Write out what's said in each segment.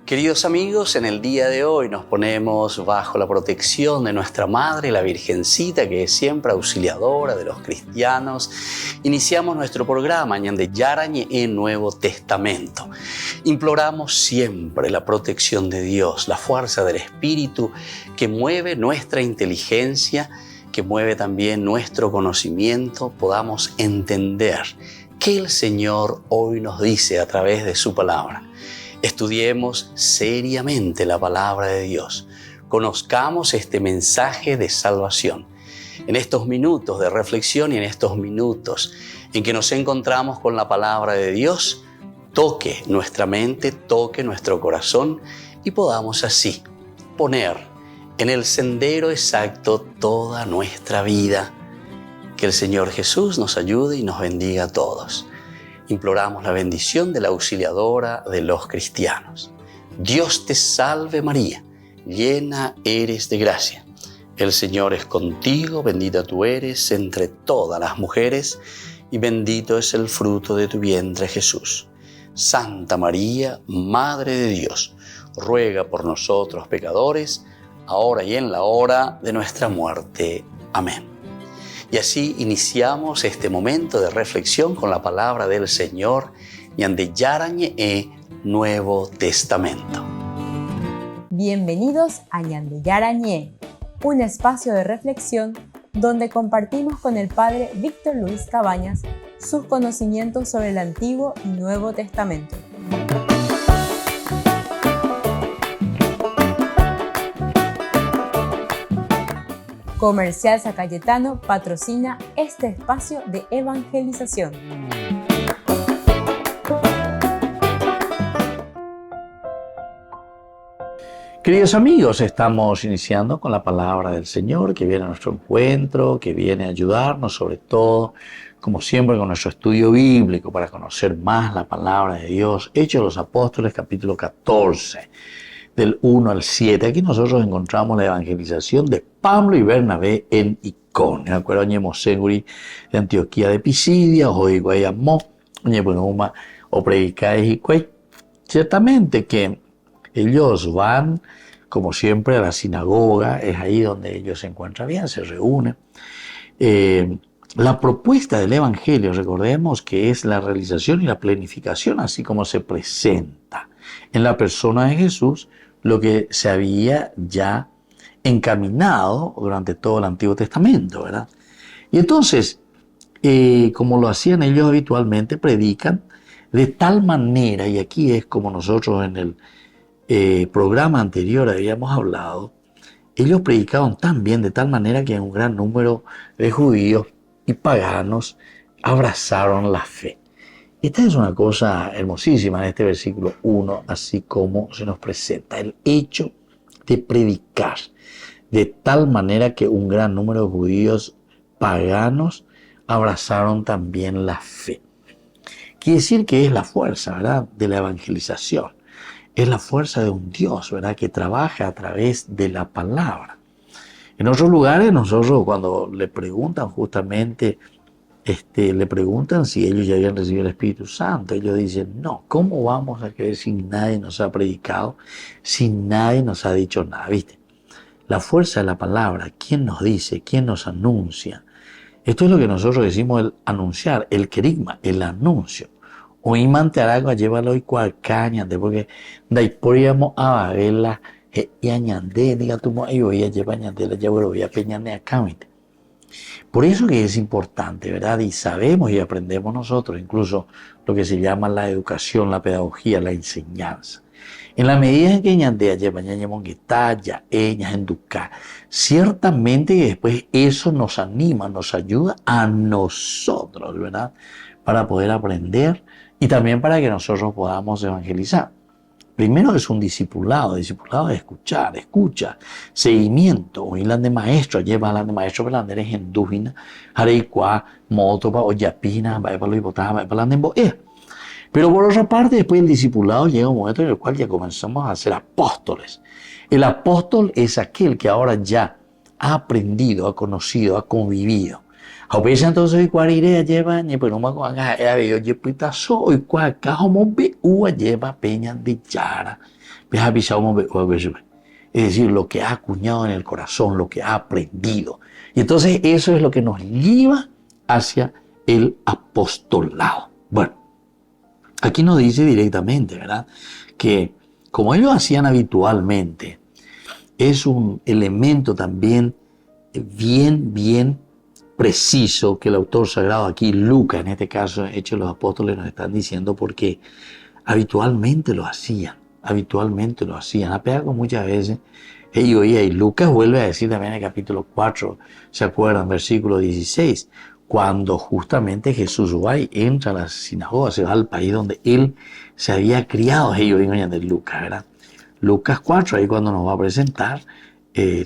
Queridos amigos, en el día de hoy nos ponemos bajo la protección de nuestra Madre, la Virgencita, que es siempre auxiliadora de los cristianos. Iniciamos nuestro programa Ñande Yarañe en Nuevo Testamento. Imploramos siempre la protección de Dios, la fuerza del Espíritu que mueve nuestra inteligencia, que mueve también nuestro conocimiento, podamos entender qué el Señor hoy nos dice a través de su palabra. Estudiemos seriamente la palabra de Dios. Conozcamos este mensaje de salvación. En estos minutos de reflexión y en estos minutos en que nos encontramos con la palabra de Dios, toque nuestra mente, toque nuestro corazón y podamos así poner en el sendero exacto toda nuestra vida. Que el Señor Jesús nos ayude y nos bendiga a todos. Imploramos la bendición de la auxiliadora de los cristianos. Dios te salve María, llena eres de gracia. El Señor es contigo, bendita tú eres entre todas las mujeres y bendito es el fruto de tu vientre Jesús. Santa María, Madre de Dios, ruega por nosotros pecadores, ahora y en la hora de nuestra muerte. Amén. Y así iniciamos este momento de reflexión con la palabra del Señor, Ñande Yarañe Nuevo Testamento. Bienvenidos a Ñande Yarañe, un espacio de reflexión donde compartimos con el Padre Víctor Luis Cabañas sus conocimientos sobre el Antiguo y Nuevo Testamento. Comercial San Cayetano patrocina este espacio de evangelización. Queridos amigos, estamos iniciando con la palabra del Señor que viene a nuestro encuentro, que viene a ayudarnos sobre todo, como siempre, con nuestro estudio bíblico para conocer más la palabra de Dios. Hechos de los Apóstoles, capítulo 14. Del 1 al 7. Aquí nosotros encontramos la evangelización de Pablo y Bernabé en Iconio. ¿De acuerdo? Ñemoseguri de Antioquía de Pisidia, o Iguayamó, Ñepunuma, o Predicáis y Cuey. Ciertamente que ellos van, como siempre, a la sinagoga, es ahí donde ellos se encuentran bien, se reúnen. La propuesta del evangelio, recordemos que es la realización y la planificación, así como se presenta en la persona de Jesús, lo que se había ya encaminado durante todo el Antiguo Testamento, ¿verdad? Y entonces, como lo hacían ellos habitualmente, predican de tal manera, y aquí es como nosotros en el programa anterior habíamos hablado, ellos predicaban tan bien, de tal manera que un gran número de judíos y paganos abrazaron la fe. Esta es una cosa hermosísima en este versículo 1, así como se nos presenta el hecho de predicar de tal manera que un gran número de judíos paganos abrazaron también la fe. Quiere decir que es la fuerza, ¿verdad?, de la evangelización. Es la fuerza de un Dios, ¿verdad?, que trabaja a través de la palabra. En otros lugares, nosotros cuando le preguntan justamente, le preguntan si ellos ya habían recibido el Espíritu Santo. Ellos dicen, no, ¿cómo vamos a creer si nadie nos ha predicado, si nadie nos ha dicho nada? ¿Viste? La fuerza de la palabra, ¿quién nos dice? ¿Quién nos anuncia? Esto es lo que nosotros decimos el anunciar, el querigma, el anuncio. O imante aragua llévalo y cualcañante, porque de ahí podríamos a verla y añande, diga tú, y voy a llevar añande, ya voy a peñarme acá, ¿viste? Por eso que es importante, ¿verdad? Y sabemos y aprendemos nosotros incluso lo que se llama la educación, la pedagogía, la enseñanza. En la medida en que ñandea lleva ñañemonguetaya, enduca, ciertamente que después eso nos anima, nos ayuda a nosotros, ¿verdad? Para poder aprender y también para que nosotros podamos evangelizar. Primero es un discipulado es escuchar, escucha, seguimiento, un hilan de maestro, lleva hilan de maestro, pelanderes en dúvina, hareikua, motopa, oyapina, vaipalo y botaja, vaipalandembo, Pero por otra parte, después del discipulado llega un momento en el cual ya comenzamos a ser apóstoles. El apóstol es aquel que ahora ya ha aprendido, ha conocido, ha convivido. A veces entonces cuarire lleva ni pero no me yo pita soy cuaca homo be lleva peña de yara Es decir, lo que ha acuñado en el corazón, lo que ha aprendido. Y entonces eso es lo que nos lleva hacia el apostolado. Bueno, aquí nos dice directamente, ¿verdad?, que como ellos hacían habitualmente, es un elemento también bien preciso que el autor sagrado aquí, Lucas, en este caso, Hechos de los Apóstoles, nos están diciendo porque habitualmente lo hacían. Apego muchas veces, y Lucas vuelve a decir también en el capítulo 4, ¿se acuerdan? Versículo 16, cuando justamente Jesús entra a la sinagoga, se va al país donde él se había criado, de Lucas, ¿verdad? Lucas 4, ahí cuando nos va a presentar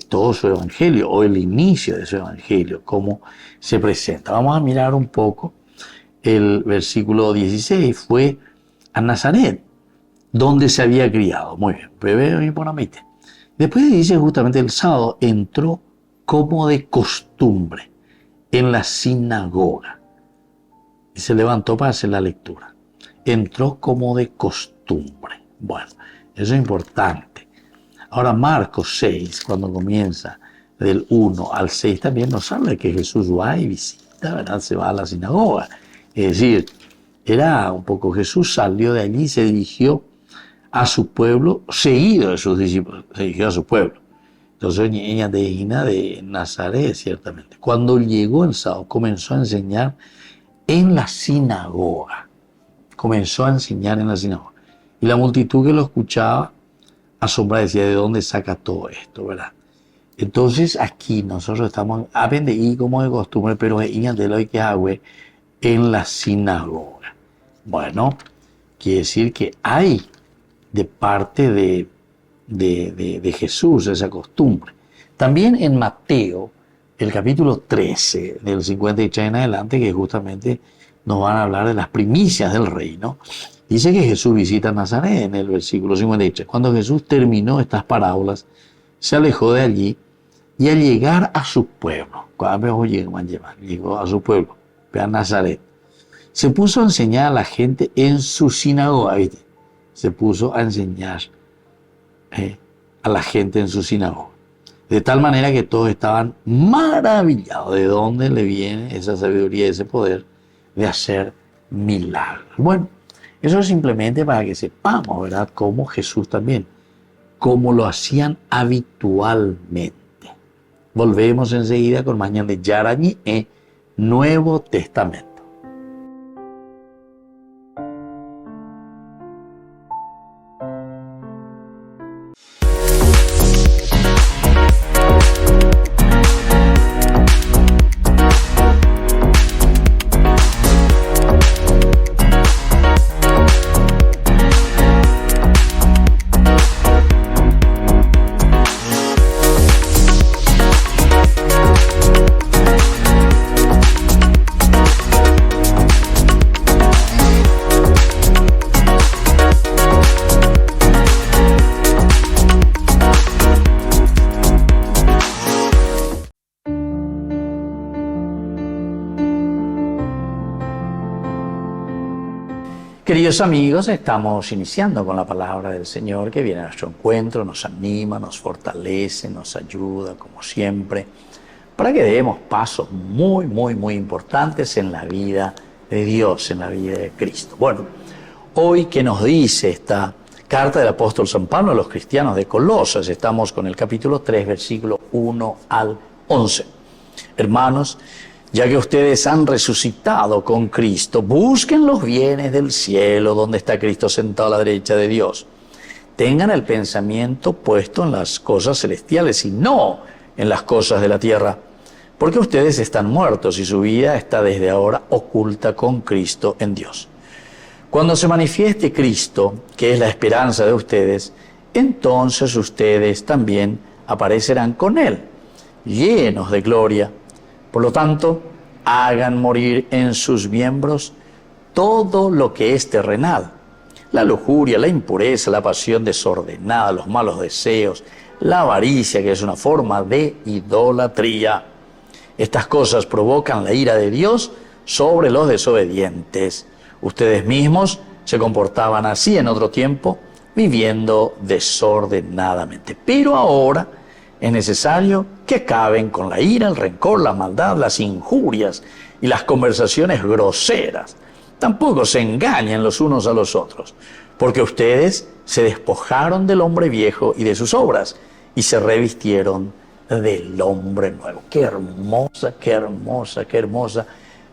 todo su evangelio, o el inicio de su evangelio, cómo se presenta. Vamos a mirar un poco el versículo 16, fue a Nazaret, donde se había criado. Muy bien, después dice justamente el sábado, entró como de costumbre en la sinagoga. Y se levantó para hacer la lectura. Entró como de costumbre. Bueno, eso es importante. Ahora Marcos 6, cuando comienza del 1 al 6, también nos habla de que Jesús va y visita, ¿verdad? Se va a la sinagoga. Es decir, era un poco, Jesús salió de allí y se dirigió a su pueblo, seguido de sus discípulos, se dirigió a su pueblo. Entonces, ella de Nazaret, ciertamente. Cuando llegó el sábado, comenzó a enseñar en la sinagoga. Y la multitud que lo escuchaba, asombrada, decía, ¿de dónde saca todo esto, verdad? Entonces, aquí nosotros estamos, aprendí como de costumbre, pero ella de lo que hago en la sinagoga. Bueno, quiere decir que hay de parte de Jesús esa costumbre. También en Mateo, el capítulo 13, del 53 en adelante, que justamente nos van a hablar de las primicias del reino, dice que Jesús visita Nazaret en el versículo 53. Cuando Jesús terminó estas parábolas, se alejó de allí y al llegar a su pueblo, llegó a su pueblo, a Nazaret, se puso a enseñar a la gente en su sinagoga, ¿viste? Se puso a enseñar a la gente en su sinagoga. De tal manera que todos estaban maravillados de dónde le viene esa sabiduría, ese poder de hacer milagros. Bueno, eso es simplemente para que sepamos, ¿verdad?, cómo Jesús también, cómo lo hacían habitualmente. Volvemos enseguida con Mañana de Yarañi en Nuevo Testamento. Queridos amigos, estamos iniciando con la palabra del Señor que viene a nuestro encuentro, nos anima, nos fortalece, nos ayuda, como siempre, para que demos pasos muy importantes en la vida de Dios, en la vida de Cristo. Bueno, hoy, ¿qué nos dice esta carta del apóstol San Pablo a los cristianos de Colosas? Estamos con el capítulo 3, versículo 1 al 11. Hermanos, ya que ustedes han resucitado con Cristo, busquen los bienes del cielo, donde está Cristo sentado a la derecha de Dios. Tengan el pensamiento puesto en las cosas celestiales y no en las cosas de la tierra, porque ustedes están muertos y su vida está desde ahora oculta con Cristo en Dios. Cuando se manifieste Cristo, que es la esperanza de ustedes, entonces ustedes también aparecerán con Él, llenos de gloria. Por lo tanto, hagan morir en sus miembros todo lo que es terrenal: la lujuria, la impureza, la pasión desordenada, los malos deseos, la avaricia, que es una forma de idolatría. Estas cosas provocan la ira de Dios sobre los desobedientes. Ustedes mismos se comportaban así en otro tiempo, viviendo desordenadamente. Pero ahora es necesario que acaben con la ira, el rencor, la maldad, las injurias y las conversaciones groseras. Tampoco se engañen los unos a los otros, porque ustedes se despojaron del hombre viejo y de sus obras y se revistieron del hombre nuevo. Qué hermosa, qué hermosa, qué hermosa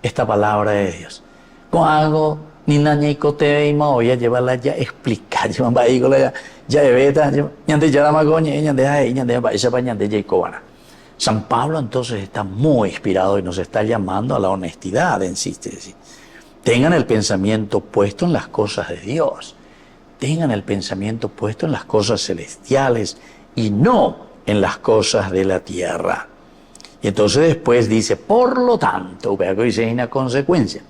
esta palabra de Dios. Con algo, ni naña y cote y voy a llevarla ya explicar, ya va ahí con la ya de beta, ya de ya magoña, ya de ahí, ya de esa paña de Jacobana. San Pablo entonces está muy inspirado y nos está llamando a la honestidad en sí. Tengan el pensamiento puesto en las cosas de Dios. Tengan el pensamiento puesto en las cosas celestiales y no en las cosas de la tierra. Y entonces después dice, por lo tanto, vea que dice una consecuencia.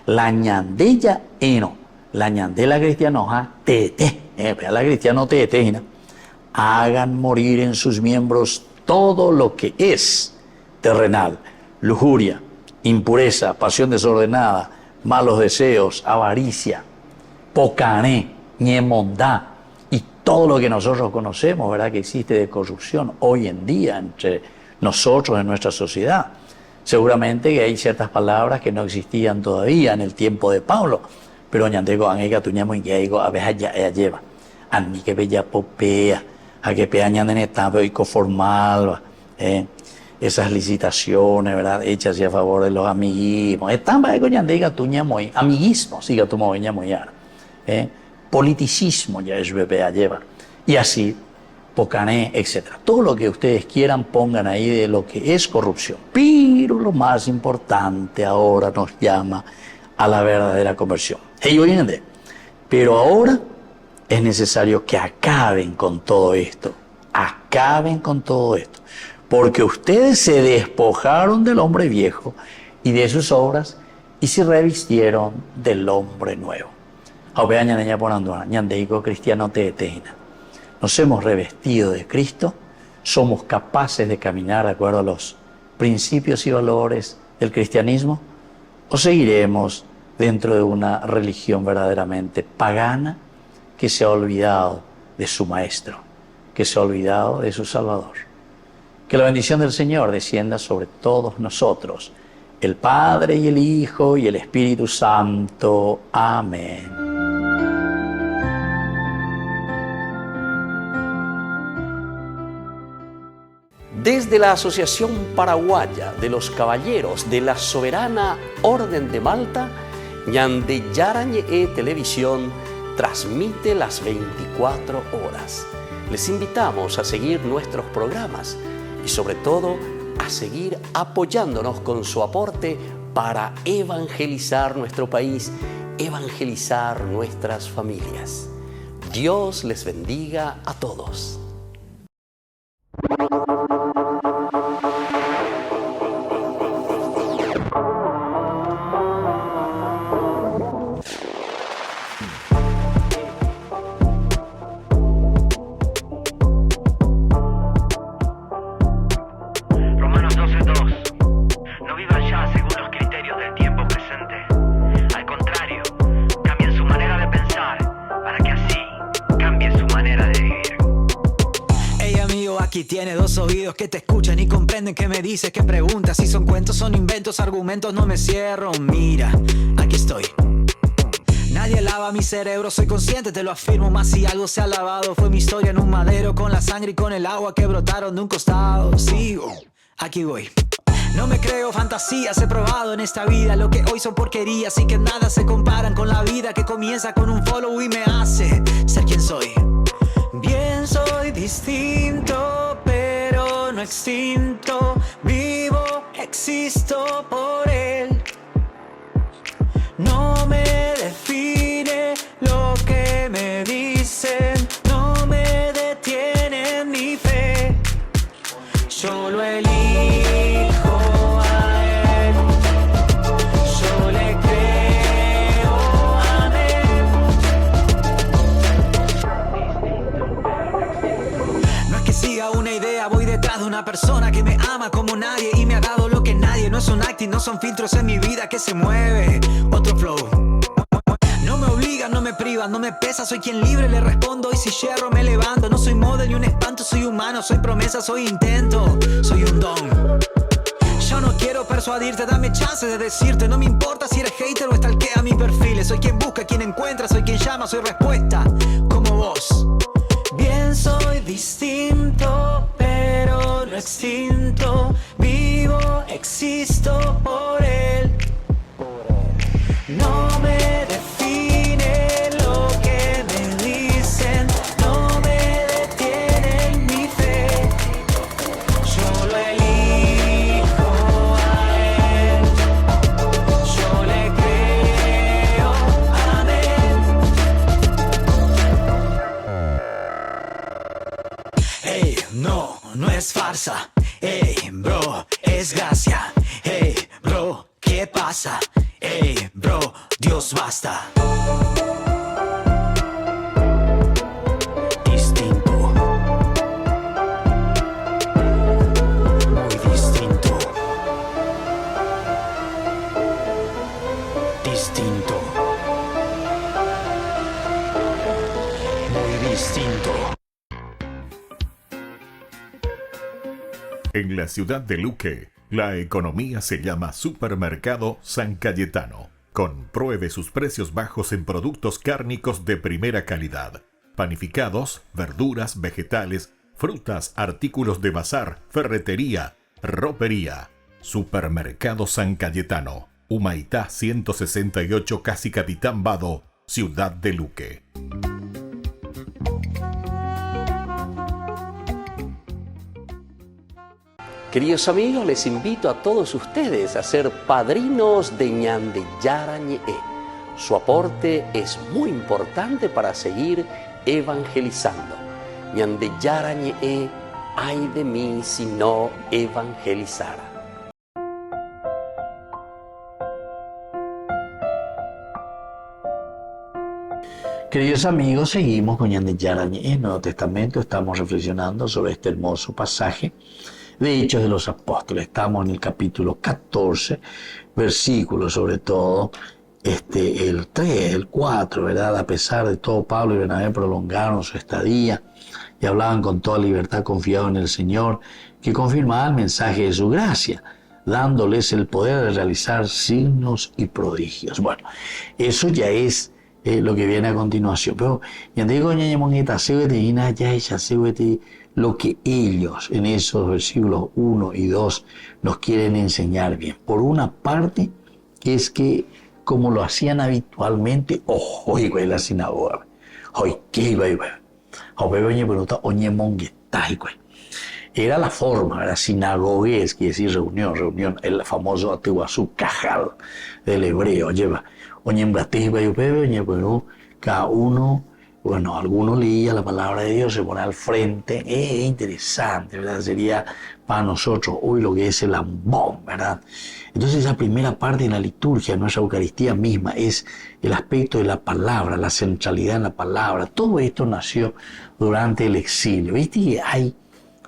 La ñandella eno, la ñandela cristianoja tete, vea la cristiano tete, hagan morir en sus miembros todo lo que es terrenal, lujuria, impureza, pasión desordenada, malos deseos, avaricia, pocané, ñemondá y todo lo que nosotros conocemos, ¿verdad?, que existe de corrupción hoy en día entre nosotros en nuestra sociedad. Seguramente que hay ciertas palabras que no existían todavía en el tiempo de Pablo, pero ñandego anega tuñamo y geigo a veces ya lleva a mí que bella popea a que peañan en etapa y formal, esas licitaciones, ¿verdad?, hechas y a favor de los amiguismos. Están para que ñandega tuñamo y amiguismo, siga tu moviña muy politicismo ya es bebé lleva y así pocané, etcétera. Todo lo que ustedes quieran pongan ahí de lo que es corrupción. Pero lo más importante ahora nos llama a la verdadera conversión. Pero ahora es necesario que acaben con todo esto. Acaben con todo esto. Porque ustedes se despojaron del hombre viejo y de sus obras y se revistieron del hombre nuevo. Cristiano teteina. Nos hemos revestido de Cristo, somos capaces de caminar de acuerdo a los principios y valores del cristianismo, o seguiremos dentro de una religión verdaderamente pagana que se ha olvidado de su Maestro, que se ha olvidado de su Salvador. Que la bendición del Señor descienda sobre todos nosotros, el Padre y el Hijo y el Espíritu Santo. Amén. Desde la Asociación Paraguaya de los Caballeros de la Soberana Orden de Malta, Ñande Yarañe Televisión transmite las 24 horas. Les invitamos a seguir nuestros programas y sobre todo a seguir apoyándonos con su aporte para evangelizar nuestro país, evangelizar nuestras familias. Dios les bendiga a todos. Aquí tiene dos oídos que te escuchan y comprenden que me dices, que preguntas. Si son cuentos, son inventos, argumentos, no me cierro. Mira, aquí estoy. Nadie lava mi cerebro, soy consciente, te lo afirmo. Más si algo se ha lavado, fue mi historia en un madero, con la sangre y con el agua que brotaron de un costado. Sigo, aquí voy. No me creo fantasías, he probado en esta vida lo que hoy son porquerías y que nada se comparan con la vida que comienza con un follow y me hace ser quien soy. Bien, soy distinto, pero no extinto. Vivo, existo por él. No me define lo que me dicen, no me detiene mi fe. Yo lo elijo a él, yo le creo, amén. No es que siga una idea, voy detrás de una persona que me ama como nadie y me ha dado lo que nadie. No es un acting, no son filtros en mi vida que se mueve. Otro flow. No me obliga digan no me privan, no me pesa, soy quien libre le respondo y si yerro me levanto. No soy model ni un espanto, soy humano, soy promesa, soy intento, soy un don. Yo no quiero persuadirte, dame chance de decirte. No me importa si eres hater o stalkea mis perfiles. Soy quien busca, quien encuentra, soy quien llama, soy respuesta, como vos. Bien, soy distinto, pero no extinto. Vivo, existo por él. No me define lo que me dicen, no me detienen mi fe. Yo lo elijo a él, yo le creo, amén. Hey, no, no es farsa. Hey, bro, es gracia. Hey, bro, ¿qué pasa? Hey, bro, Dios basta. Distinto. Muy distinto. Distinto. Muy distinto. En la ciudad de Luque, la economía se llama Supermercado San Cayetano. Compruebe sus precios bajos en productos cárnicos de primera calidad. Panificados, verduras, vegetales, frutas, artículos de bazar, ferretería, ropería. Supermercado San Cayetano. Humaitá 168, Casi Capitán Vado, ciudad de Luque. Queridos amigos, les invito a todos ustedes a ser padrinos de Ñande Yarañe. Su aporte es muy importante para seguir evangelizando. Ñande Yarañe, ay de mí si no evangelizara. Queridos amigos, seguimos con Ñande Yarañe. En el Nuevo Testamento estamos reflexionando sobre este hermoso pasaje de Hechos de los Apóstoles. Estamos en el capítulo 14, versículos sobre todo el 3, el 4, ¿verdad? A pesar de todo, Pablo y Bernabé prolongaron su estadía y hablaban con toda libertad, confiados en el Señor, que confirmaba el mensaje de su gracia, dándoles el poder de realizar signos y prodigios. Bueno, eso ya es lo que viene a continuación. Pero ya digo, lo que ellos en esos versículos 1 y 2 nos quieren enseñar bien. Por una parte, es que como lo hacían habitualmente, la sinagoga, era la forma, era sinagogues, quiere decir reunión, el famoso Atuazú Cajal del hebreo, lleva, cada uno. Bueno, alguno leía la palabra de Dios, se pone al frente, es interesante, ¿verdad? Sería para nosotros hoy lo que es el ambón, ¿verdad? Entonces esa primera parte de la liturgia, nuestra Eucaristía misma, es el aspecto de la palabra, la centralidad en la palabra. Todo esto nació durante el exilio. ¿Viste que hay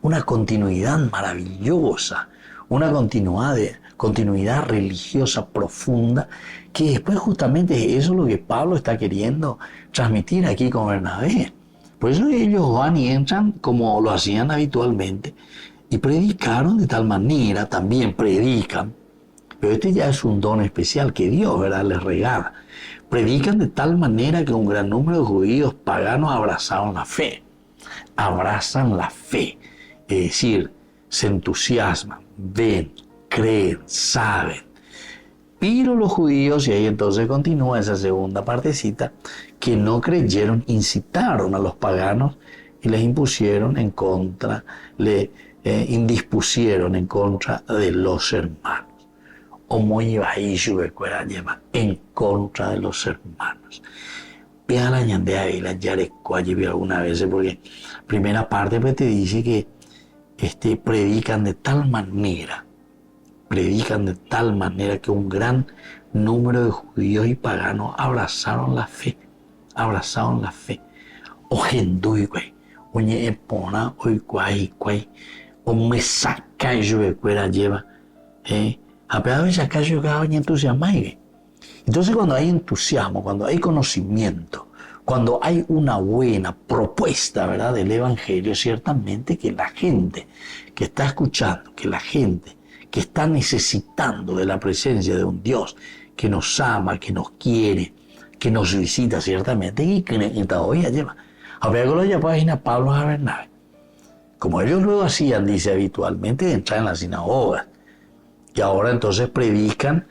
una continuidad maravillosa, una continuidad religiosa profunda, que después justamente eso es lo que Pablo está queriendo transmitir aquí con Bernabé? Por eso ellos van y entran como lo hacían habitualmente y predicaron de tal manera, también predican, pero este ya es un don especial que Dios, ¿verdad?, les regala. Predican de tal manera que un gran número de judíos paganos abrazan la fe, es decir, se entusiasman, ven, creen, saben. Pero los judíos, y ahí entonces continúa esa segunda partecita, que no creyeron, incitaron a los paganos y les impusieron en contra, indispusieron en contra de los hermanos. En contra de los hermanos. Vea la ñandea y la yarecuaye algunas veces, porque primera parte pues te dice que predican de tal manera que un gran número de judíos y paganos abrazaron la fe. Ojenduy, güey. Oye, epona, hoy cuay. O me saca y yo de cuera lleva. A pesar de sacar yo cada año entusiasmado, güey. Entonces cuando hay entusiasmo, cuando hay conocimiento, cuando hay una buena propuesta, ¿verdad?, del Evangelio, ciertamente que la gente que está escuchando, que la gente que está necesitando de la presencia de un Dios que nos ama, que nos quiere, que nos visita ciertamente, y que todavía lleva. Había que lo llamaban a Pablo a Bernabé. Como ellos luego hacían, dice habitualmente, de entrar en las sinagogas. Y ahora entonces predican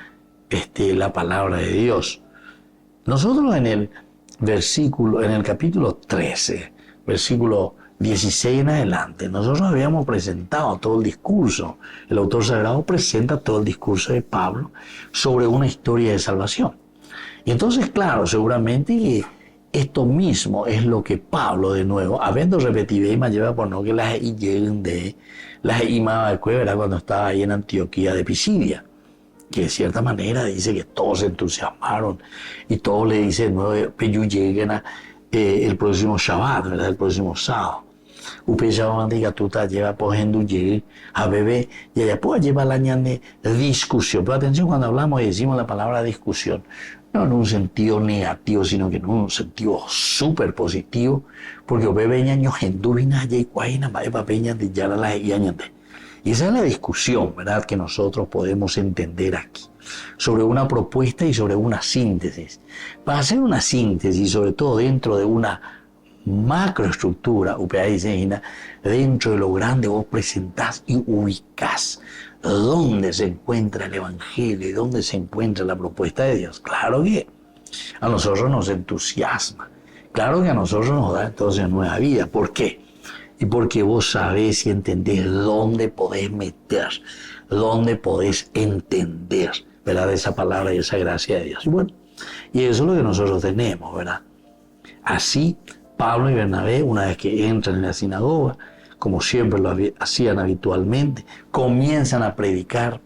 la palabra de Dios. Nosotros en el capítulo 13, versículo 16 en adelante, nosotros habíamos presentado todo el discurso. El autor sagrado presenta todo el discurso de Pablo sobre una historia de salvación. Y entonces, claro, seguramente que esto mismo es lo que Pablo, de nuevo, habiendo repetido, y me lleva por no que las lleguen de las imadas de cueva, cuando estaba ahí en Antioquía de Pisidia, que de cierta manera dice que todos se entusiasmaron y todos le dicen, no, que lleguen el próximo Shabbat, ¿verdad?, el próximo sábado. Usted ya va a decir que tú te llevas por ejemplo a beber y allá puede llevar la ñane discusión. Pero atención, cuando hablamos y decimos la palabra discusión, no en un sentido negativo, sino que en un sentido súper positivo, porque bebe ñaño gendurina y cuaina va a peña de ya la ñande. Y esa es la discusión, ¿verdad?, que nosotros podemos entender aquí, sobre una propuesta y sobre una síntesis. Para hacer una síntesis, sobre todo dentro de una macroestructura, dentro de lo grande vos presentás y ubicás dónde se encuentra el Evangelio y dónde se encuentra la propuesta de Dios. Claro que a nosotros nos entusiasma, claro que a nosotros nos da entonces nueva vida. ¿Por qué? Y porque vos sabés y entendés dónde podés meter, dónde podés entender, ¿verdad?, esa palabra y esa gracia de Dios. Y bueno, y eso es lo que nosotros tenemos, ¿verdad? Así Pablo y Bernabé, una vez que entran en la sinagoga, como siempre lo hacían habitualmente, comienzan a predicar,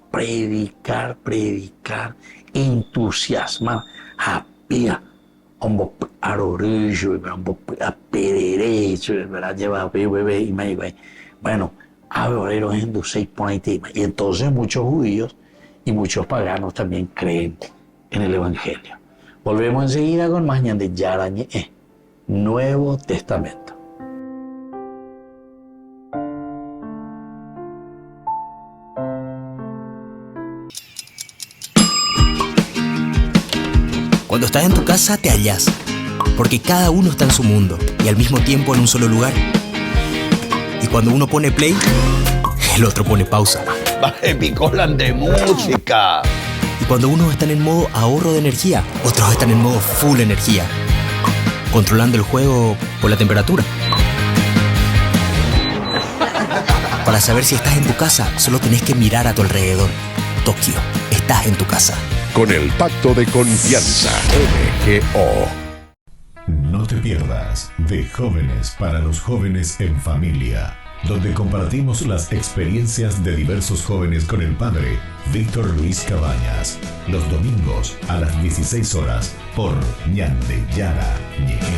entusiasmar, apia, a orillo, a pederecho, ¿verdad?, lleva bebé y bebé. Bueno, a oreros en 6 por ahí tema. Y entonces muchos judíos y muchos paganos también creen en el Evangelio. Volvemos enseguida con más ñande Yarañe, Nuevo Testamento. Cuando estás en tu casa te hallas, porque cada uno está en su mundo y al mismo tiempo en un solo lugar. Y cuando uno pone play, el otro pone pausa. Picolan de música. Y cuando unos están en modo ahorro de energía, otros están en modo full energía, controlando el juego por la temperatura. Para saber si estás en tu casa, solo tenés que mirar a tu alrededor. Tokio, estás en tu casa. Con el Pacto de Confianza, MGO. No te pierdas de Jóvenes para los Jóvenes en Familia, donde compartimos las experiencias de diversos jóvenes con el padre Víctor Luis Cabañas, los domingos a las 16 horas por Ñande Yara Ñeje.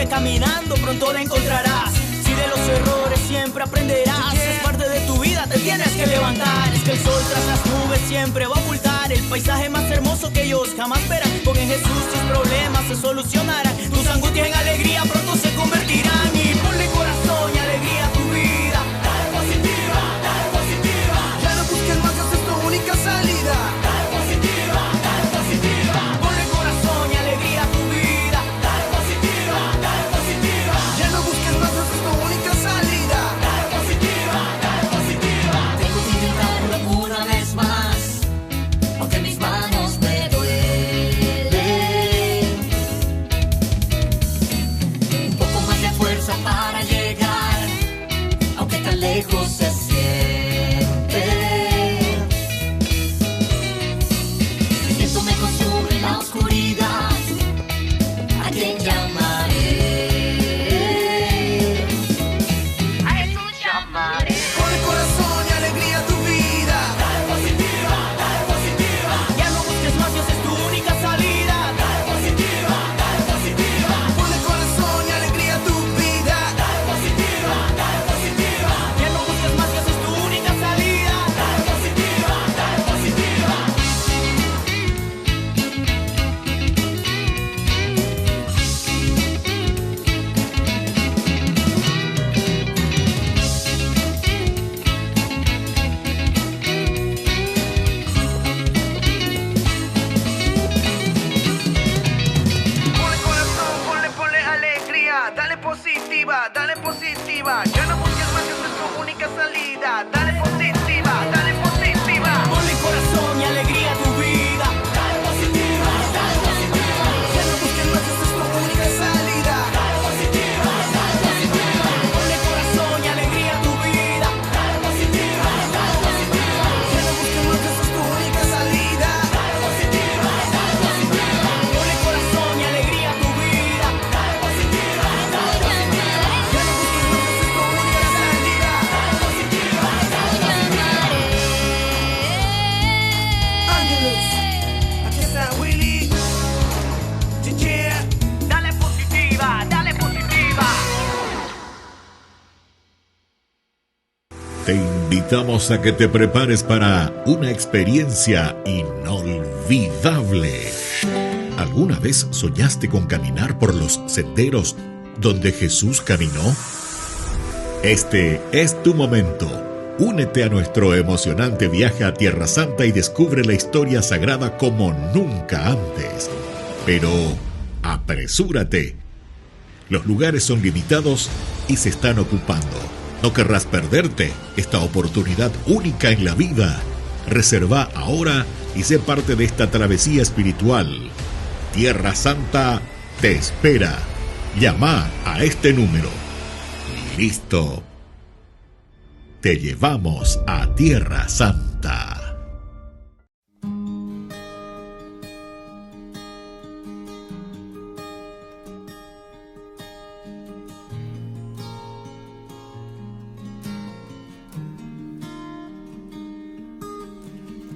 Caminando pronto la encontrarás. Si de los errores siempre aprenderás, es parte de tu vida, te tienes que El sol tras las nubes siempre va a ocultar el paisaje más hermoso que ellos jamás verán. Con en Jesús tus problemas se solucionarán, tus angustias en alegría pronto se convertirán. Y ponle corazón y alegría a tu vida. Dale positiva, dale positiva. Ya no busques más, esa es tu única salida. Dale positiva, dale positiva. Ponle corazón y alegría a tu vida. Dale positiva, dale positiva. Ya no busques más, esa es tu única salida. Dale positiva, dale positiva. Tengo que intentarlo una vez más, aunque mis manos me duelen. Un poco más de fuerza para llegar, aunque tan lejos se siente. El viento me consume en la oscuridad, ¿a quién llamaré? A Jesús llamaré. Ponle corazón y alegría a tu vida. Dale positiva, dale positiva. Ya no busques más, esa es tu única salida. Dale positiva, dale positiva. Ponle corazón y alegría a tu vida. Dale positiva, dale positiva. Ya no busques más, esa es tu única salida. Dale positiva, dale positiva. Ponle corazón, ponle alegría. Dale positiva, dale positiva. Ya no busques más, esa es tu única salida. Dale positiva, dale positiva. Ponle corazón y alegría a tu vida. Dale positiva, dale positiva. Ya no busques más, esa es tu única salida. Dale positiva, dale positiva. Ponle corazón y alegría a tu vida. Dale positiva, dale positiva. Ya no busques más, esa es tu única salida. Dale positiva, dale positiva. Ponle corazón y alegría a tu vida. Dale positiva, dale positiva. Ya no busques más, esa es tu única salida. Dale positiva, dale positiva. Ángelos, aquí está Willy. Yeah. Dale positiva, dale positiva. Te invitamos a que te prepares para una experiencia inolvidable. ¿Alguna vez soñaste con caminar por los senderos donde Jesús caminó? Este es tu momento. Únete a nuestro emocionante viaje a Tierra Santa y descubre la historia sagrada como nunca antes. Pero apresúrate. Los lugares son limitados y se están ocupando. No querrás perderte esta oportunidad única en la vida. Reserva ahora y sé parte de esta travesía espiritual. Tierra Santa te espera. Llama a este número. Listo. Te llevamos a Tierra Santa.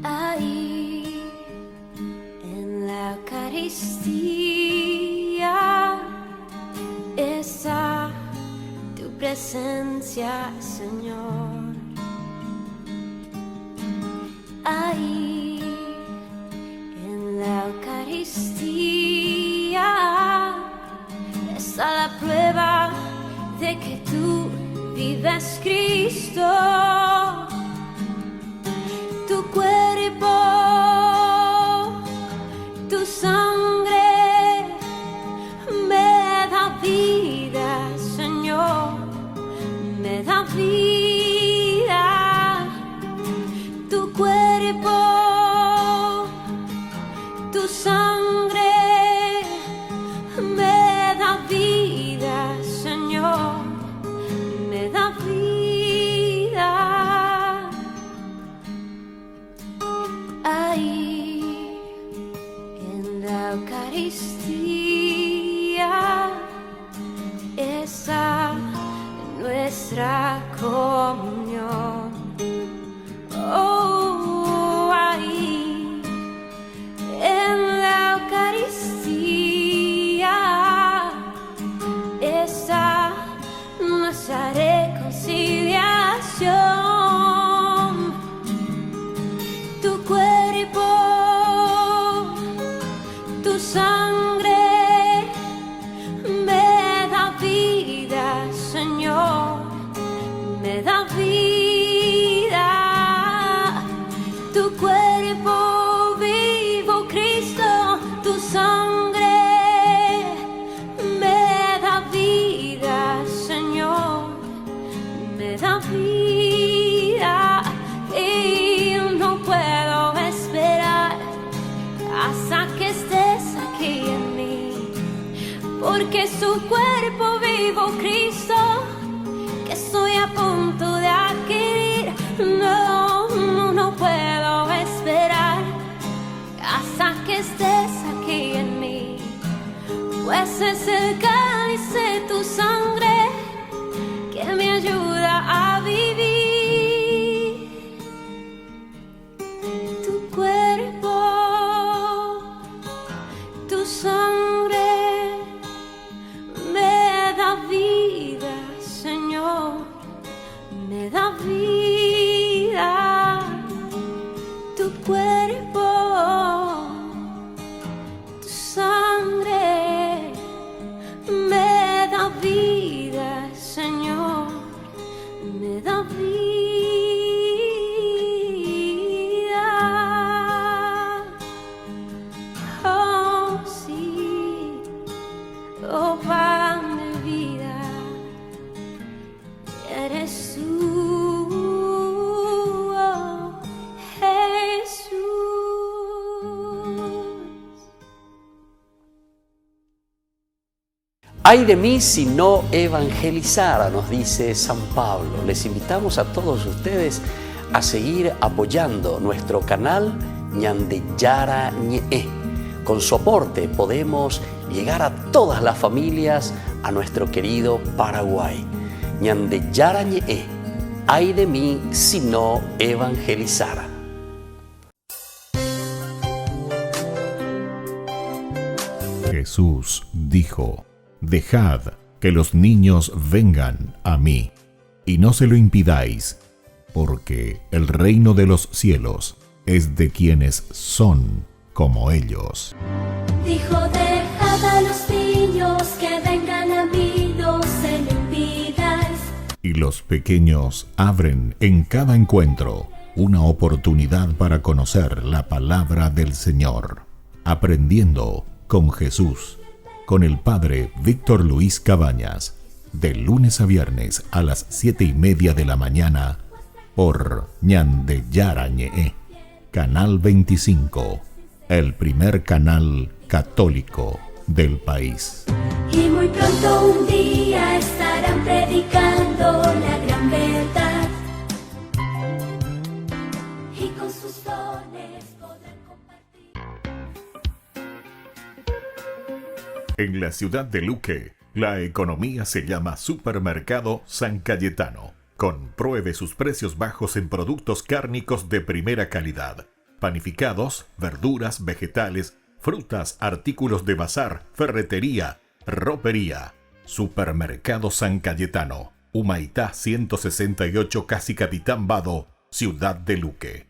Ahí en la Eucaristía está tu presencia, Señor. Ahí en la Eucaristía está la prueba de que tú vives, Cristo. Tu cuerpo, tu sangre me da vida, Señor, me da vida. Tu cuerpo, tu sangre me da vida, Señor, me da vida. Ahí en la Eucaristía está nuestra comunión. Oh, ahí en la Eucaristía está nuestra reconciliación. porque su cuerpo vivo Cristo, que estoy a punto de adquirir. No puedo esperar hasta que estés aquí en mí, pues es el cáliz de tu sangre que me ayuda a vivir. Tu cuerpo, tu sangre me da vida, Señor, me da vida. Tu cuerpo, tu sangre me da vida, Señor, me da vida. Oh, sí, oh, pan de vida, eres tú, oh, Jesús. Ay de mí si no evangelizara, nos dice San Pablo. Les invitamos a todos ustedes a seguir apoyando nuestro canal Ñande Yara Ñe. Con su aporte podemos llegar a todas las familias a nuestro querido Paraguay. Ñande Yara Ñe. Ay de mí si no evangelizara. Jesús dijo: Dejad que los niños vengan a mí, y no se lo impidáis, porque el reino de los cielos es de quienes son como ellos. Dijo, dejad a los niños que vengan a mí, no se lo impidáis. Y los pequeños abren en cada encuentro una oportunidad para conocer la palabra del Señor, aprendiendo con Jesús, con el Padre Víctor Luis Cabañas, de lunes a viernes a las 7:30 de la mañana, por Ñande Yara Ñe, Canal 25, el primer canal católico del país. Y muy pronto un día estarán predicando la gran verdad, y con sus dones podrán compartir. En la ciudad de Luque, la economía se llama Supermercado San Cayetano. Compruebe sus precios bajos en productos cárnicos de primera calidad. Panificados, verduras, vegetales, frutas, artículos de bazar, ferretería, ropería. Supermercado San Cayetano, Humaitá 168, Casi Capitán Vado, ciudad de Luque.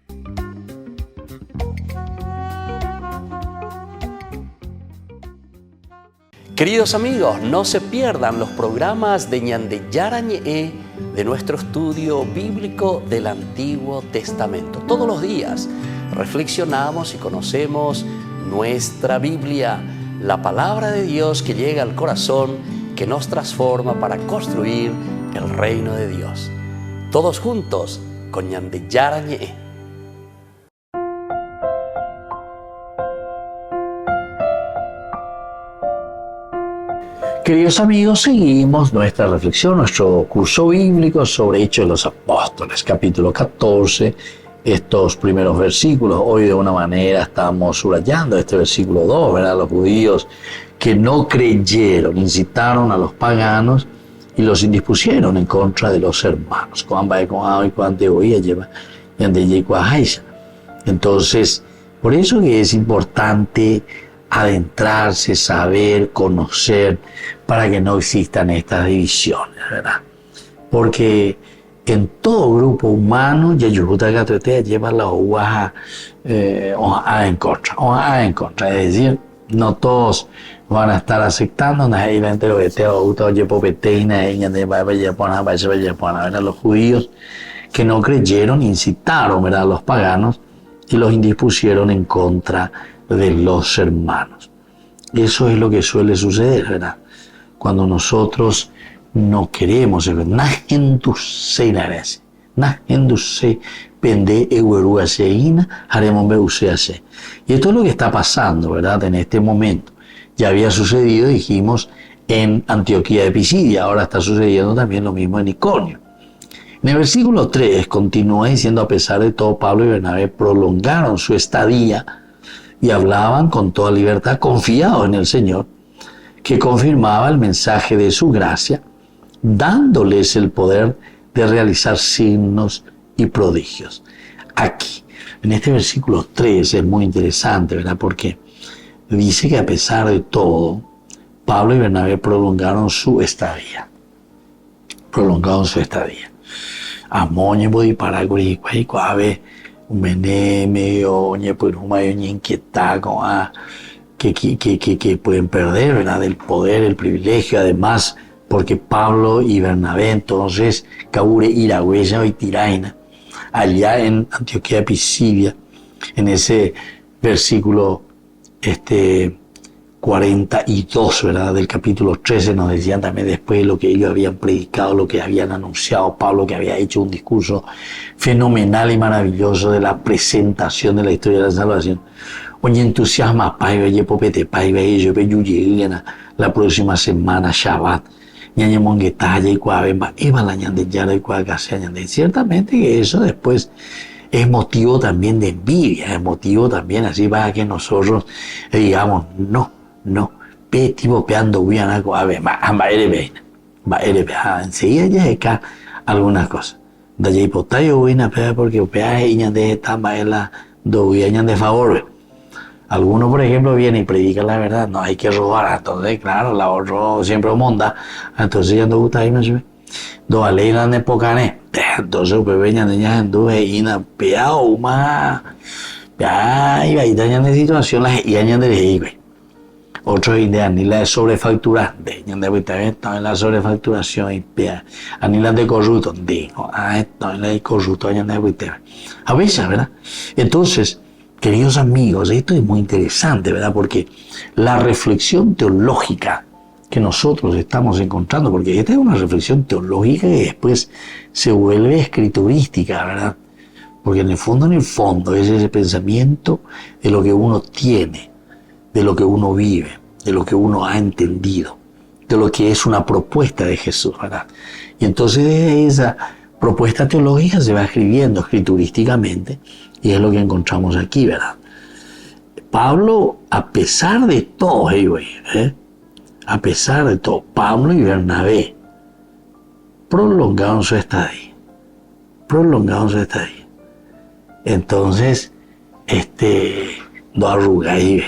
Queridos amigos, no se pierdan los programas de Ñande Yara Ñe, de nuestro estudio bíblico del Antiguo Testamento. Todos los días reflexionamos y conocemos nuestra Biblia, la palabra de Dios que llega al corazón, que nos transforma para construir el reino de Dios. Todos juntos con Ñande Yara Ñe. Queridos amigos, seguimos nuestra reflexión, nuestro curso bíblico sobre Hechos de los Apóstoles, capítulo 14, estos primeros versículos. Hoy de una manera estamos subrayando este versículo 2, ¿verdad? Los judíos que no creyeron, incitaron a los paganos y los indispusieron en contra de los hermanos. Entonces, por eso que es importante adentrarse, saber, conocer, para que no existan estas divisiones, ¿verdad? Porque en todo grupo humano, lleva la OA en contra, es decir, no todos van a estar aceptando, los judíos que no creyeron incitaron, ¿verdad?, a los paganos y los indispusieron en contra de los hermanos. Eso es lo que suele suceder, ¿verdad? Cuando nosotros no queremos, y esto es lo que está pasando, ¿verdad?, en este momento. Ya había sucedido, dijimos, en Antioquía de Pisidia, ahora está sucediendo también lo mismo en Iconio. En el versículo 3 continúa diciendo: a pesar de todo, Pablo y Bernabé prolongaron su estadía y hablaban con toda libertad, confiados en el Señor, que confirmaba el mensaje de su gracia, dándoles el poder de realizar signos y prodigios. Aquí, en este versículo 3 es muy interesante, ¿verdad? Porque dice que a pesar de todo, Pablo y Bernabé prolongaron su estadía. Prolongaron su estadía. Amoñe podi para y cuave un meneme o oñe pues un mayo inquieta con que pueden perder, ¿verdad? El poder, el privilegio, además, porque Pablo y Bernabé entonces Caure Iragüeya y Tiraina, allá en Antioquía de Pisidia, en ese versículo 42, ¿verdad? Del capítulo 13, nos decían también después lo que ellos habían predicado, lo que habían anunciado. Pablo, que había hecho un discurso fenomenal y maravilloso de la presentación de la historia de la salvación. Oye, entusiasma, paiva, ye popete, paiva, yo pe yuyegana, la próxima semana, Shabbat, ñañe monguetaya y cuavemba, eva la ñande yara y cuagase ñande. Ciertamente que eso después es motivo también de envidia, es motivo también así para que nosotros digamos, no, pe tipo peando huyana cuavemba, amba erebeina, enseguida ya acá algunas cosas. Da ya hipotayo huina pea porque pea y ñande esta maela do huya ñande favor. Algunos, por ejemplo, vienen y predican la verdad, no hay que robar, entonces, claro, la ahorro siempre monda, entonces ya no gusta irme, ¿sí? Do aleina de pocane, entonces, pues, veñan de ñas en duve, y na, peao, ma, pea, y ahí dañan de situación, las y añan de güey. Otros ideas, ni la de sobrefactura, de ñan de ahorita, están en la sobrefacturación, y pea, ni la de corrupto, digo, esto en la de corrupto, añan de ahorita. A veces, ¿verdad? Entonces, queridos amigos, esto es muy interesante, ¿verdad? Porque la reflexión teológica que nosotros estamos encontrando, porque esta es una reflexión teológica que después se vuelve escriturística, ¿verdad? Porque en el fondo es ese pensamiento de lo que uno tiene, de lo que uno vive, de lo que uno ha entendido, de lo que es una propuesta de Jesús, ¿verdad? Y entonces esa propuesta teológica se va escribiendo escriturísticamente. Y es lo que encontramos aquí, ¿verdad? Pablo, a pesar de todo, a pesar de todo, Pablo y Bernabé prolongaron su estadía. Entonces, no arrugáis.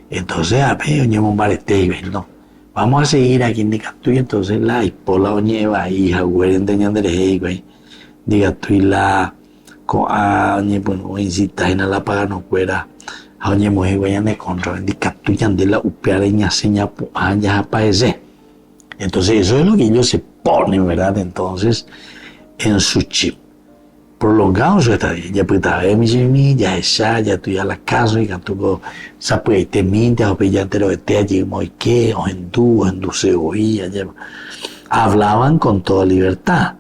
Entonces, no. Vamos a seguir aquí en Nicatuy, entonces la Ipola Oñeva y Jagueren de Ñanderejey, Nicatuy la oñe bueno incita en la paga no fuera a oñe mujer vayan de contra indicatuyan de la upeareña seña ya aparece. Entonces eso es lo que ellos se ponen, ¿verdad? Entonces en su chip prolongado su estadía ya pues mi ya esa ya tú ya la casa y cantuco sabe te minta o ya te lo te allí muy que o en du cebolla ya hablaban con toda libertad.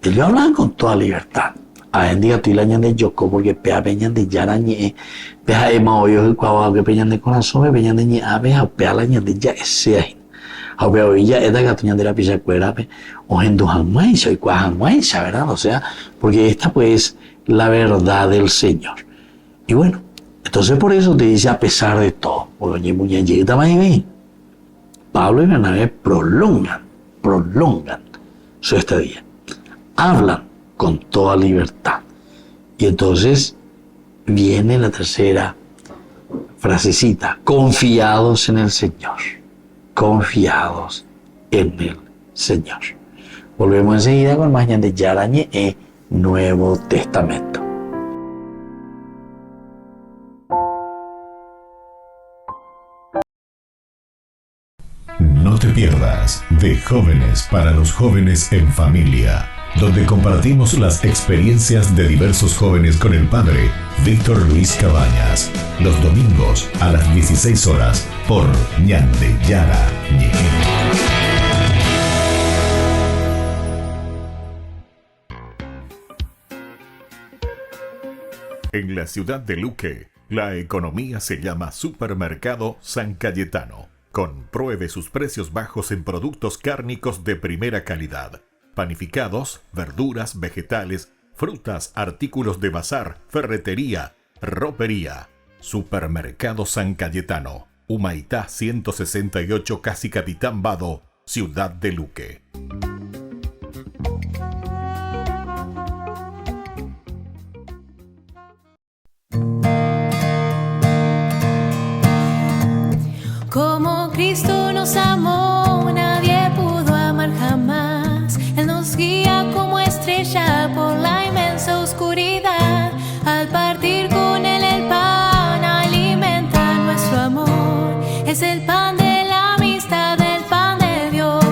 Ellos hablaban con toda libertad. A en día estoy la ñande yoko porque pea peñan de yarañe pea ema hoyo el cuavo que peñan de corazón peñan de ñe ave a pea la ñande ya ese ahí a pea hoy ya esta gatuñan de la pisa cuera o en du hanguensa y cuajanguensa, ¿verdad? O sea, porque esta pues la verdad del Señor. Y bueno, entonces por eso te dice a pesar de todo, porque ñe muña llega más bien. Pablo y Bernabé prolongan su estadía. Hablan con toda libertad. Y entonces viene la tercera frasecita: confiados en el Señor. Confiados en el Señor. Volvemos enseguida con más de Yarañe e Nuevo Testamento. No te pierdas de Jóvenes para los Jóvenes en Familia, donde compartimos las experiencias de diversos jóvenes con el padre Víctor Luis Cabañas, los domingos a las 16 horas por Ñande Yara Ñe. En la ciudad de Luque La economía se llama Supermercado San Cayetano. Compruebe sus precios bajos en productos cárnicos de primera calidad. Panificados, verduras, vegetales, frutas, artículos de bazar, ferretería, ropería. Supermercado San Cayetano. Humaitá 168, Casi Capitán Vado, Ciudad de Luque. Como Cristo nos amó, nadie pudo amar jamás. Él nos guía como estrella por la inmensa oscuridad. Al partir con Él el pan, alimenta nuestro amor. Es el pan de la amistad, el pan de Dios.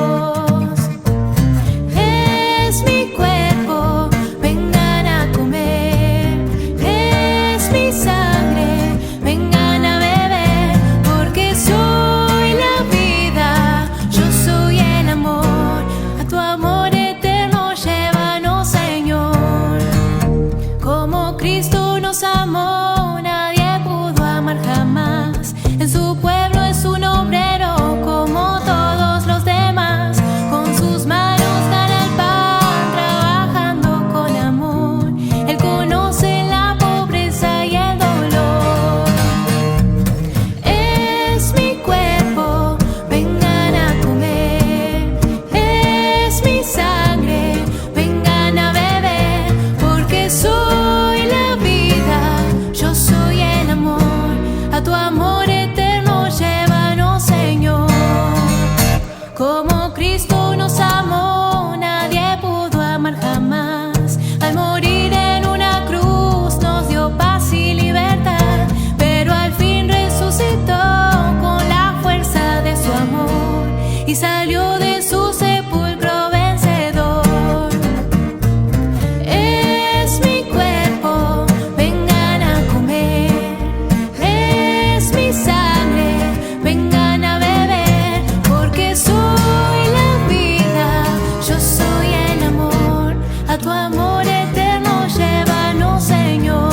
Es mi cuerpo, vengan a comer. Es mi sangre, vengan a beber. Porque soy la vida, yo soy el amor. A tu amor eterno llévanos, Señor. Como Cristo nos amó, nadie pudo amar jamás. En su pueblo es un obrero como todos los demás. Con sus manos gana el pan, trabajando con amor. Él conoce la pobreza y el dolor. Es mi cuerpo, vengan a comer. Es mi sangre, vengan a beber. Porque soy la vida, yo soy el amor. A tu amor eterno llévanos, Señor. Como Cristo nos amó, nadie pudo amar jamás. Al morir en una cruz nos dio paz y libertad. Pero al fin resucitó con la fuerza de su amor y salió de su sepulcro vencedor. Es mi cuerpo, vengan a comer. Es mi sangre, vengan a beber. Porque soy la vida, yo soy el amor. A tu amor eterno llévanos, Señor.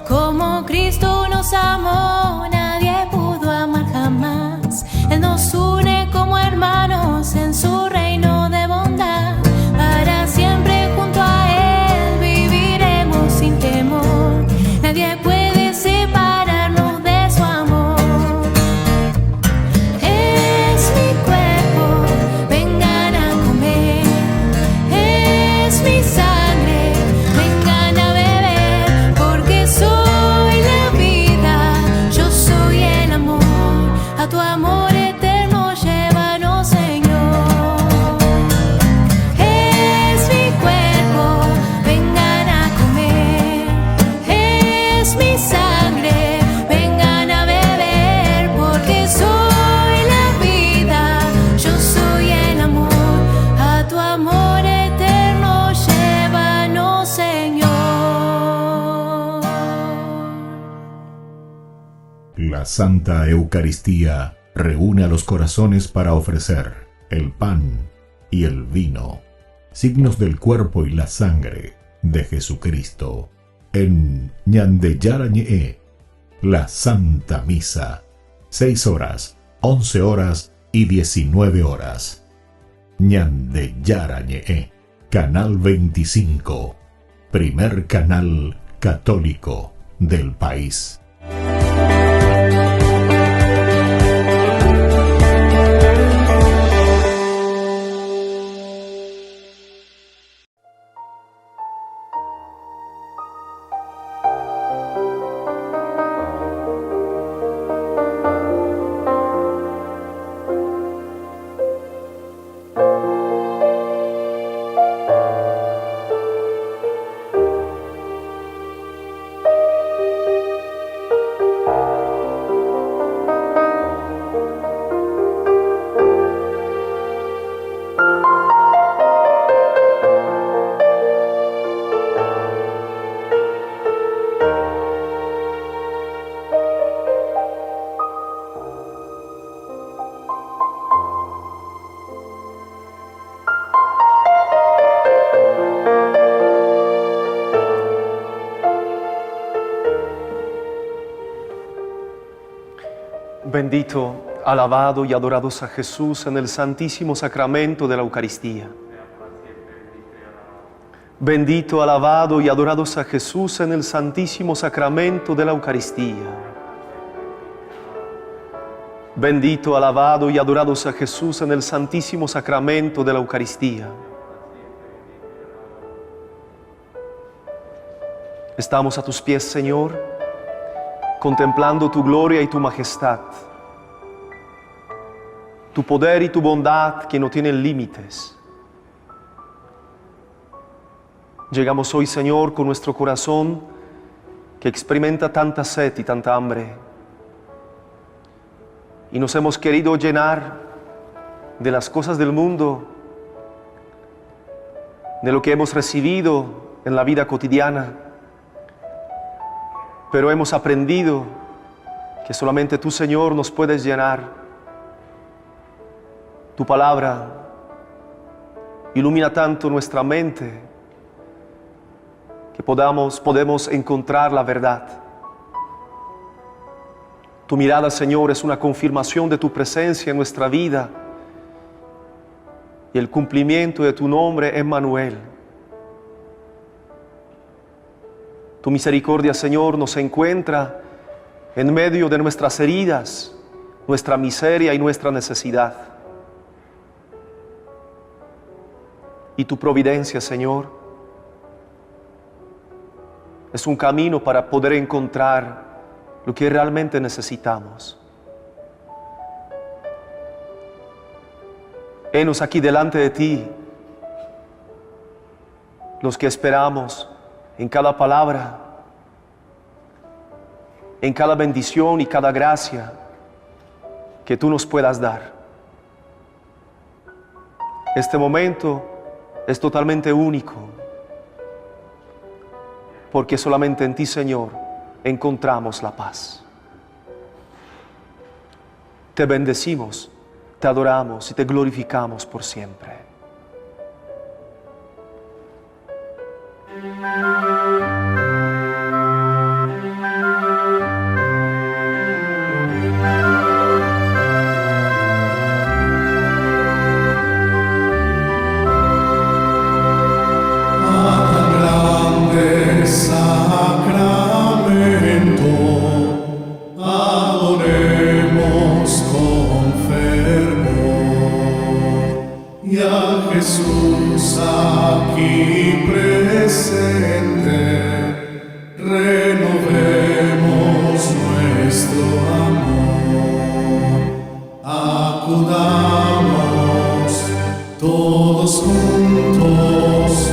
Como Cristo nos amó, nadie pudo amar jamás. Él nos une como hermanos en su reino de bondad. Para siempre junto a Él viviremos sin temor. Nadie puede separarnos de su amor. Es mi cuerpo, vengan a comer. Es mi sangre, vengan a beber. Porque soy la vida, yo soy el amor. A tu amor eterno llévanos, Señor. Es mi cuerpo, vengan a comer. Es mi sangre, vengan a beber. Porque soy la vida, yo soy el amor. A tu amor eterno llévanos, Señor. La Santa Eucaristía reúne a los corazones para ofrecer el pan y el vino, signos del cuerpo y la sangre de Jesucristo. En Ñandeyarañe, la Santa Misa, 6 horas, 11 horas y 19 horas. Ñandeyarañe, Canal 25, primer canal católico del país. Bendito, alabado y adorado sea Jesús en el santísimo sacramento de la Eucaristía. Bendito, alabado y adorado sea Jesús en el santísimo sacramento de la Eucaristía. Bendito, alabado y adorado sea Jesús en el santísimo sacramento de la Eucaristía. Estamos a tus pies, Señor, contemplando tu gloria y tu majestad, tu poder y tu bondad que no tienen límites. Llegamos hoy, Señor, con nuestro corazón que experimenta tanta sed y tanta hambre. Y nos hemos querido llenar de las cosas del mundo, de lo que hemos recibido en la vida cotidiana. Pero hemos aprendido que solamente tú, Señor, nos puedes llenar. Tu palabra ilumina tanto nuestra mente que podemos encontrar la verdad. Tu mirada, Señor, es una confirmación de tu presencia en nuestra vida y el cumplimiento de tu nombre, Emmanuel. Tu misericordia, Señor, nos encuentra en medio de nuestras heridas, nuestra miseria y nuestra necesidad. Y tu providencia, Señor, es un camino para poder encontrar lo que realmente necesitamos. Henos aquí delante de ti, los que esperamos en cada palabra, en cada bendición y cada gracia que tú nos puedas dar. Este momento es totalmente único, porque solamente en ti, Señor, encontramos la paz. Te bendecimos, te adoramos y te glorificamos por siempre. Jesús aquí presente, renovemos nuestro amor. Acudamos todos juntos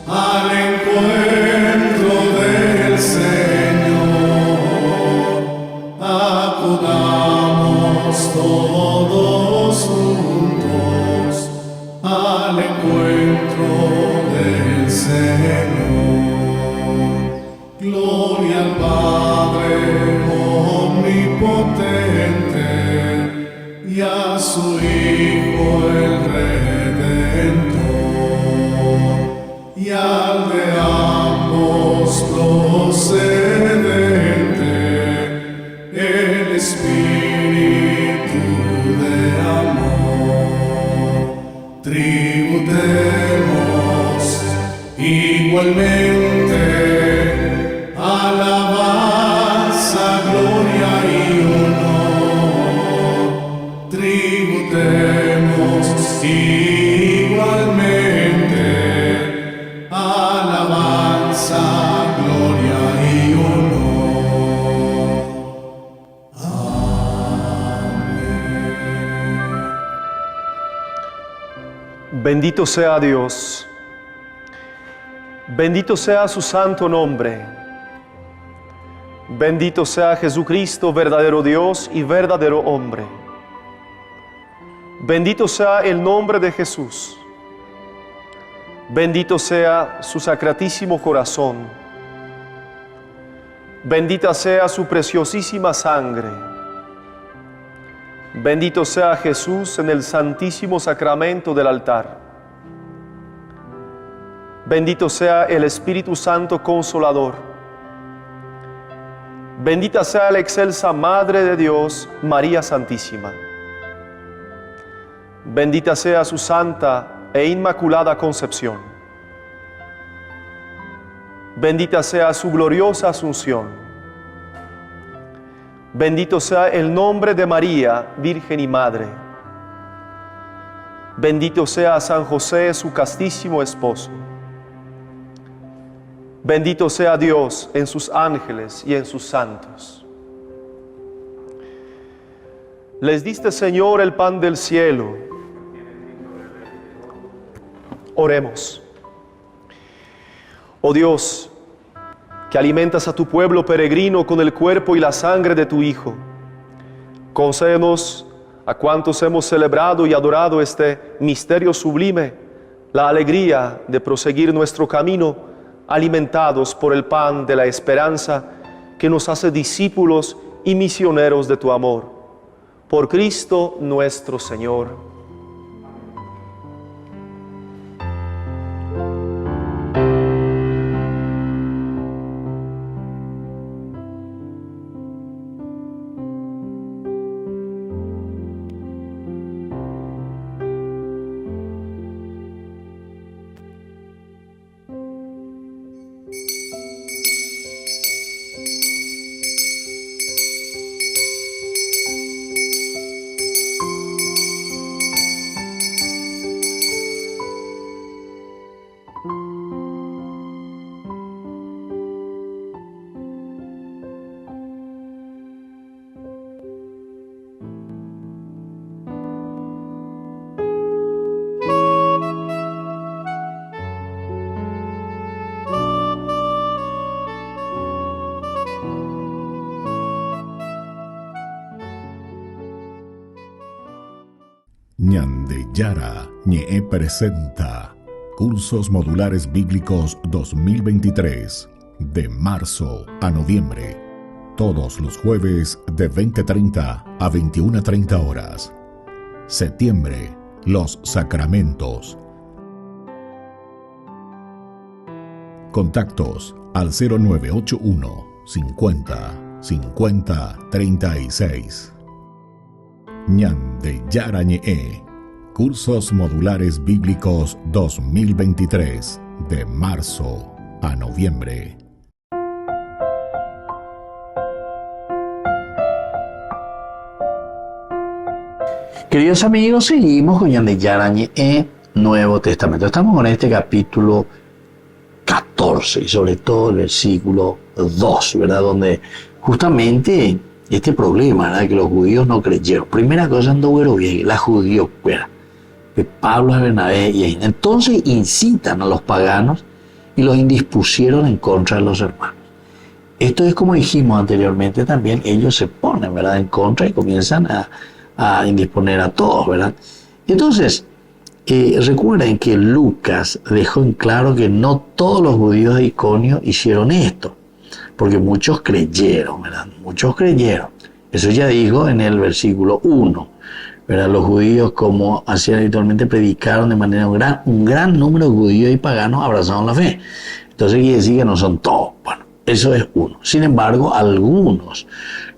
al encuentro del Señor. Acudamos todos juntos al encuentro del Señor. Gloria al Padre omnipotente y a su Hijo el Redentor, y al de ambos procedente, el Espíritu de amor. Tributemos igualmente alabanza, gloria y honor. Tributemos igualmente alabanza, gloria y honor. Bendito sea Dios, bendito sea su santo nombre, bendito sea Jesucristo, verdadero Dios y verdadero hombre. Bendito sea el nombre de Jesús, bendito sea su sacratísimo corazón, bendita sea su preciosísima sangre. Bendito sea Jesús en el santísimo sacramento del altar. Bendito sea el Espíritu Santo Consolador. Bendita sea la excelsa Madre de Dios, María Santísima. Bendita sea su santa e inmaculada concepción. Bendita sea su gloriosa asunción. Bendito sea el nombre de María, Virgen y Madre. Bendito sea San José, su castísimo esposo. Bendito sea Dios en sus ángeles y en sus santos. Les diste, Señor, el pan del cielo. Oremos. Oh Dios, que alimentas a tu pueblo peregrino con el cuerpo y la sangre de tu Hijo, concédenos a cuantos hemos celebrado y adorado este misterio sublime, la alegría de proseguir nuestro camino, alimentados por el pan de la esperanza que nos hace discípulos y misioneros de tu amor. Por Cristo nuestro Señor. Ñande Yara Ñe presenta Cursos Modulares Bíblicos 2023, de marzo a noviembre, todos los jueves de 20:30 a 21:30 horas. Septiembre, los sacramentos. Contactos al 0981 50 50 36. Ñande Yara Ñe, Cursos Modulares Bíblicos 2023, de marzo a noviembre. Queridos amigos, seguimos con Ñande Yara Ñe, Nuevo Testamento. Estamos con este capítulo 14 y sobre todo el versículo 2, ¿verdad? Donde justamente este problema, ¿verdad? Que los judíos no creyeron. Primera cosa en todo bien, la judíos, ¿verdad? Que Pablo, Bernabé y ahí. Entonces incitan a los paganos y los indispusieron en contra de los hermanos. Esto es como dijimos anteriormente también, ellos se ponen, ¿verdad? En contra y comienzan a indisponer a todos, ¿verdad? Entonces, recuerden que Lucas dejó en claro que no todos los judíos de Iconio hicieron esto, porque muchos creyeron, ¿verdad? Muchos creyeron. Eso ya dijo en el versículo 1, ¿verdad? Los judíos, como hacían habitualmente, predicaron de manera un gran número de judíos y paganos abrazaron la fe. Entonces quiere decir que no son todos. Bueno, eso es uno. Sin embargo, algunos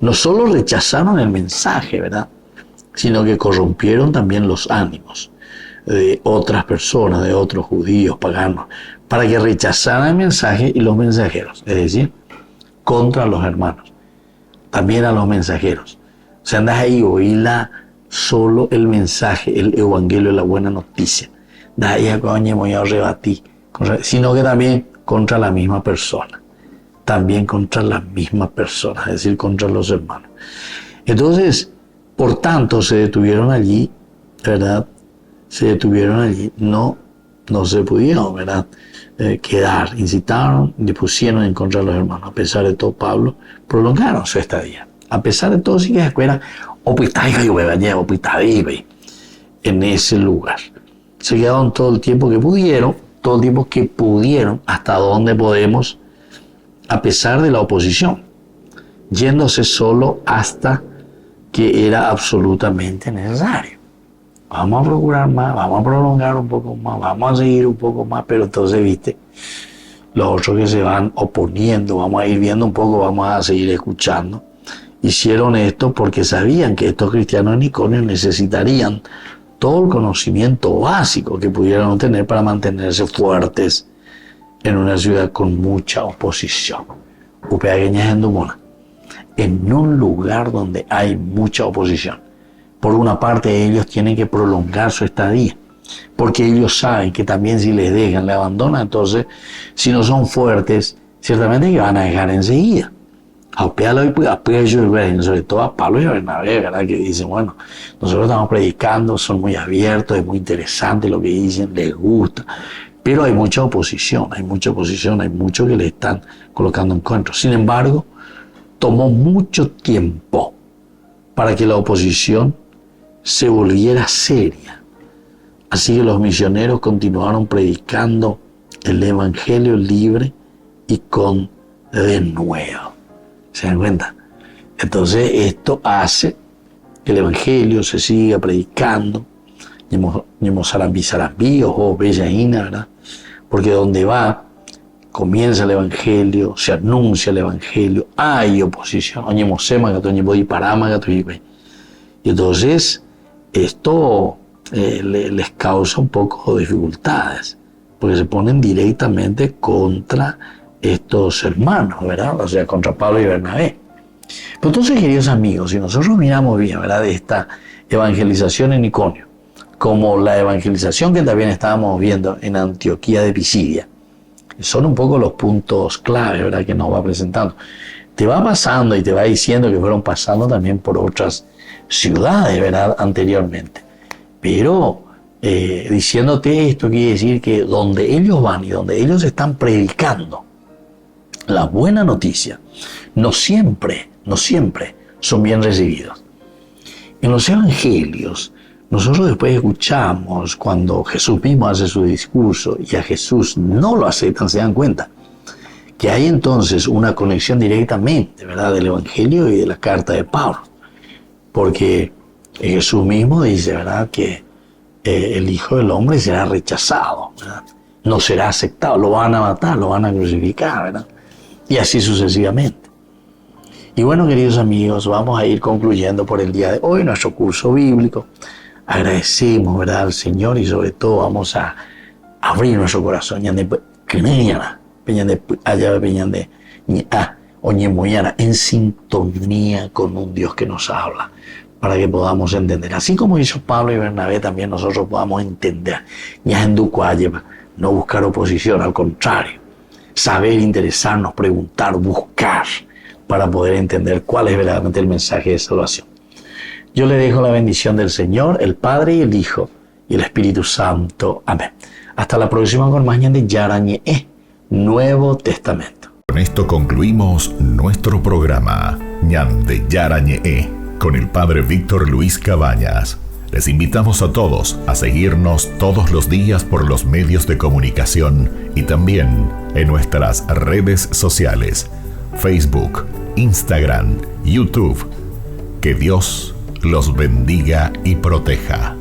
no solo rechazaron el mensaje, ¿verdad? Sino que corrompieron también los ánimos de otras personas, de otros judíos paganos, para que rechazaran el mensaje y los mensajeros, es decir, contra los hermanos, también a los mensajeros. O sea, andas ahí, oíla solo el mensaje, el evangelio, la buena noticia. De ahí a coño voy a rebatir, sino que también contra la misma persona. También contra la misma persona, es decir, contra los hermanos. Entonces, por tanto, se detuvieron allí, ¿verdad? Se detuvieron allí, no se pudieron, ¿verdad? Quedar, incitaron, dispusieron en contra de los hermanos. A pesar de todo, Pablo prolongaron su estadía. A pesar de todo, sí que se escuela en ese lugar. Se quedaron todo el tiempo que pudieron, hasta donde podemos, a pesar de la oposición, yéndose solo hasta que era absolutamente necesario. Vamos a procurar más, vamos a prolongar un poco más, vamos a seguir un poco más, pero entonces, viste, los otros que se van oponiendo, vamos a ir viendo un poco, vamos a seguir escuchando, hicieron esto porque sabían que estos cristianos en Iconio necesitarían todo el conocimiento básico que pudieran obtener para mantenerse fuertes en una ciudad con mucha oposición. En un lugar donde hay mucha oposición. Por una parte, ellos tienen que prolongar su estadía, porque ellos saben que también si les dejan, le abandonan, entonces, si no son fuertes, ciertamente que van a dejar enseguida. Sobre todo a Pablo y a Bernabé, ¿verdad? Que dicen, bueno, nosotros estamos predicando, son muy abiertos, es muy interesante lo que dicen, les gusta, pero hay mucha oposición, hay mucho que le están colocando en contra. Sin embargo, tomó mucho tiempo para que la oposición se volviera seria. Así que los misioneros continuaron predicando el evangelio libre y con denuedo. ¿Se dan cuenta? Entonces esto hace que el evangelio se siga predicando, ¿verdad? Porque donde va, comienza el evangelio, se anuncia el evangelio, hay oposición. Y entonces esto les causa un poco de dificultades, porque se ponen directamente contra estos hermanos, ¿verdad? O sea, contra Pablo y Bernabé. Pero entonces, queridos amigos, si nosotros miramos bien, ¿verdad?, de esta evangelización en Iconio, como la evangelización que también estábamos viendo en Antioquía de Pisidia, son un poco los puntos clave, ¿verdad?, que nos va presentando. Te va pasando y te va diciendo que fueron pasando también por otras ciudades, ¿verdad?, anteriormente. Pero diciéndote esto quiere decir que donde ellos van y donde ellos están predicando la buena noticia, no siempre son bien recibidos. En los evangelios, nosotros después escuchamos cuando Jesús mismo hace su discurso y a Jesús no lo aceptan, se dan cuenta que hay entonces una conexión directamente, ¿verdad?, del evangelio y de la carta de Pablo. Porque Jesús mismo dice, ¿verdad?, que el Hijo del Hombre será rechazado, ¿verdad?, no será aceptado, lo van a matar, lo van a crucificar, ¿verdad?, y así sucesivamente. Y bueno, queridos amigos, vamos a ir concluyendo por el día de hoy nuestro curso bíblico. Agradecemos, ¿verdad?, al Señor y sobre todo vamos a abrir nuestro corazón en sintonía con un Dios que nos habla, para que podamos entender. Así como hizo Pablo y Bernabé, también nosotros podamos entender. No buscar oposición, al contrario, saber, interesarnos, preguntar, buscar, para poder entender cuál es verdaderamente el mensaje de salvación. Yo le dejo la bendición del Señor, el Padre y el Hijo y el Espíritu Santo. Amén. Hasta la próxima con más de Yarañe, Nuevo Testamento. Con esto concluimos nuestro programa Ñande Yarañe con el Padre Víctor Luis Cabañas. Les invitamos a todos a seguirnos todos los días por los medios de comunicación y también en nuestras redes sociales, Facebook, Instagram, YouTube. Que Dios los bendiga y proteja.